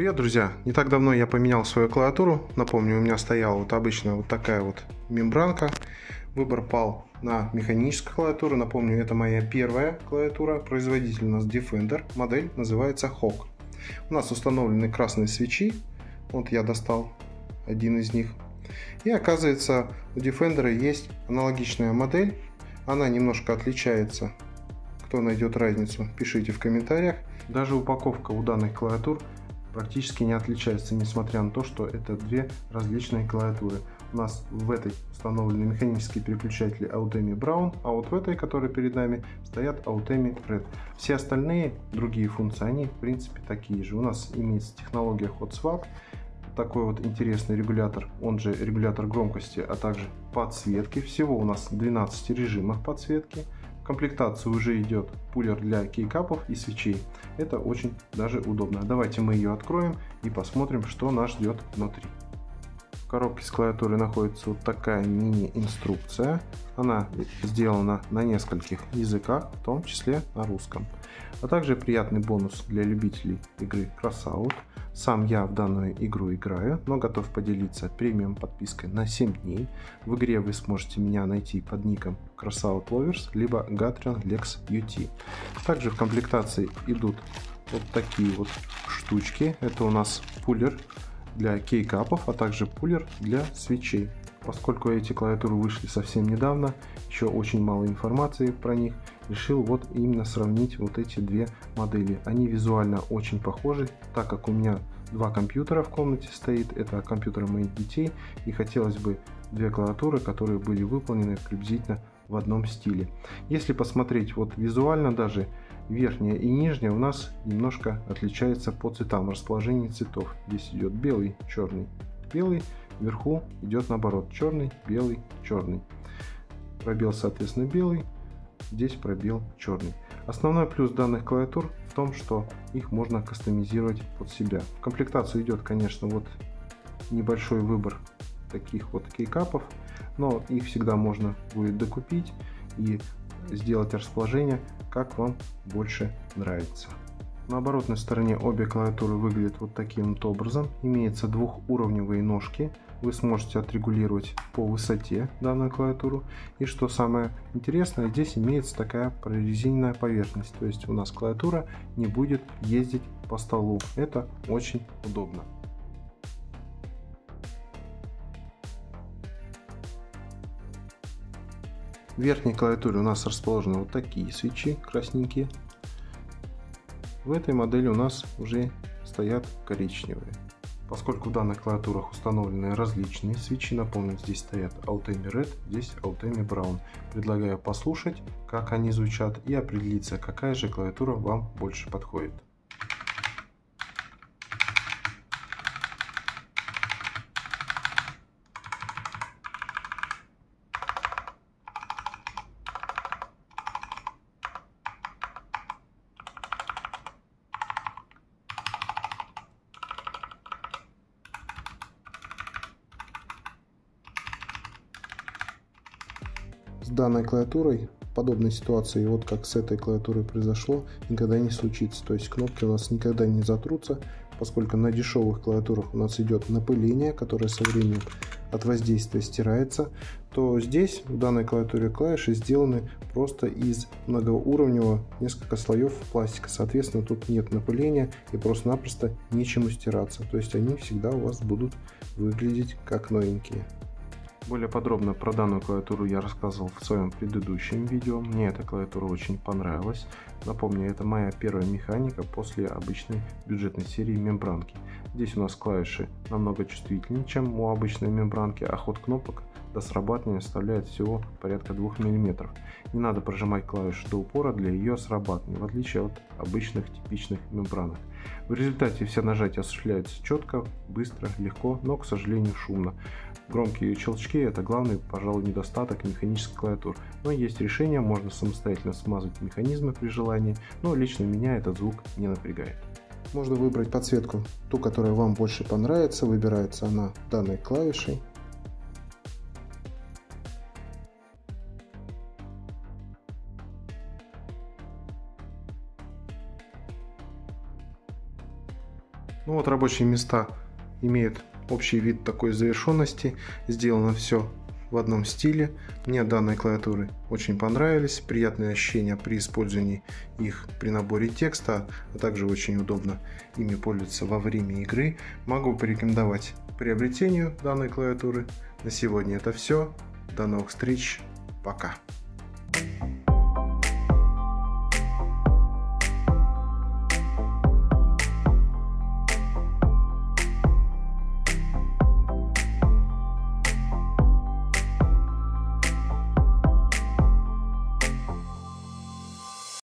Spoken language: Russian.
Привет, друзья! Не так давно я поменял свою клавиатуру. Напомню, у меня стояла вот обычная вот такая вот мембранка. Выбор пал на механическую клавиатуру. Напомню, это моя первая клавиатура. Производитель у нас Defender. Модель называется Hawk. У нас установлены красные свечи. Вот я достал один из них. И оказывается, у Defender есть аналогичная модель. Она немножко отличается. Кто найдет разницу, пишите в комментариях. Даже упаковка у данных клавиатур практически не отличается, несмотря на то, что это две различные клавиатуры. У нас в этой установлены механические переключатели Autemi Brown, а вот в этой, которая перед нами, стоят Autemi Red. Все остальные другие функции, они в принципе такие же. У нас имеется технология Hot Swap, такой вот интересный регулятор, он же регулятор громкости, а также подсветки. Всего у нас 12 режимов подсветки. В комплектации уже идет пуллер для кейкапов и свечей. Это очень даже удобно. Давайте мы ее откроем и посмотрим, что нас ждет внутри. В коробке с клавиатурой находится вот такая мини-инструкция. Она сделана на нескольких языках, в том числе на русском. А также приятный бонус для любителей игры Crossout. Сам я в данную игру играю, но готов поделиться премиум подпиской на 7 дней. В игре вы сможете меня найти под ником Crossout Lovers, либо Gatron Lex UT. Также в комплектации идут вот такие вот штучки. Это у нас пуллер для кейкапов, а также пуллер для свечей. Поскольку эти клавиатуры вышли совсем недавно, еще очень мало информации про них, решил вот именно сравнить вот эти две модели. Они визуально очень похожи, так как у меня два компьютера в комнате стоит, это компьютеры моих детей, и хотелось бы две клавиатуры, которые были выполнены приблизительно в одном стиле. Если посмотреть вот визуально, даже верхняя и нижняя у нас немножко отличается по цветам, расположении цветов. Здесь идет белый, черный, белый. Вверху идет наоборот, черный, белый, черный. Пробел, соответственно, белый, здесь пробел черный. Основной плюс данных клавиатур в том, что их можно кастомизировать под себя. В комплектацию идет, конечно, вот небольшой выбор таких вот кейкапов, но их всегда можно будет докупить и сделать расположение, как вам больше нравится. На оборотной стороне обе клавиатуры выглядят вот таким вот образом. Имеется двухуровневые ножки. Вы сможете отрегулировать по высоте данную клавиатуру. И что самое интересное, здесь имеется такая прорезиненная поверхность. То есть у нас клавиатура не будет ездить по столу. Это очень удобно. В верхней клавиатуре у нас расположены вот такие свечи красненькие. В этой модели у нас уже стоят коричневые. Поскольку в данных клавиатурах установлены различные свечи, напомню, здесь стоят Autemi Red, здесь Autemi Brown. Предлагаю послушать, как они звучат, и определиться, какая же клавиатура вам больше подходит. С данной клавиатурой подобной ситуации, вот как с этой клавиатурой произошло, никогда не случится. То есть кнопки у нас никогда не затрутся, поскольку на дешевых клавиатурах у нас идет напыление, которое со временем от воздействия стирается, то здесь в данной клавиатуре клавиши сделаны просто из многоуровневого несколько слоев пластика. Соответственно, тут нет напыления и просто-напросто нечему стираться. То есть они всегда у вас будут выглядеть как новенькие. Более подробно про данную клавиатуру я рассказывал в своем предыдущем видео. Мне эта клавиатура очень понравилась. Напомню, это моя первая механика после обычной бюджетной серии мембранки. Здесь у нас клавиши намного чувствительнее, чем у обычной мембранки, а ход кнопок до срабатывания составляет всего порядка 2 мм. Не надо прожимать клавишу до упора для ее срабатывания, в отличие от обычных типичных мембранок. В результате все нажатия осуществляются четко, быстро, легко, но, к сожалению, шумно. Громкие щелчки — это главный, пожалуй, недостаток механических клавиатур. Но есть решение, можно самостоятельно смазать механизмы при желании, но лично меня этот звук не напрягает. Можно выбрать подсветку, ту, которая вам больше понравится. Выбирается она данной клавишей. Ну вот рабочие места имеют общий вид такой завершенности. Сделано все в одном стиле. Мне данные клавиатуры очень понравились. Приятные ощущения при использовании их при наборе текста, а также очень удобно ими пользоваться во время игры. Могу порекомендовать к приобретению данной клавиатуры. На сегодня это все. До новых встреч. Пока.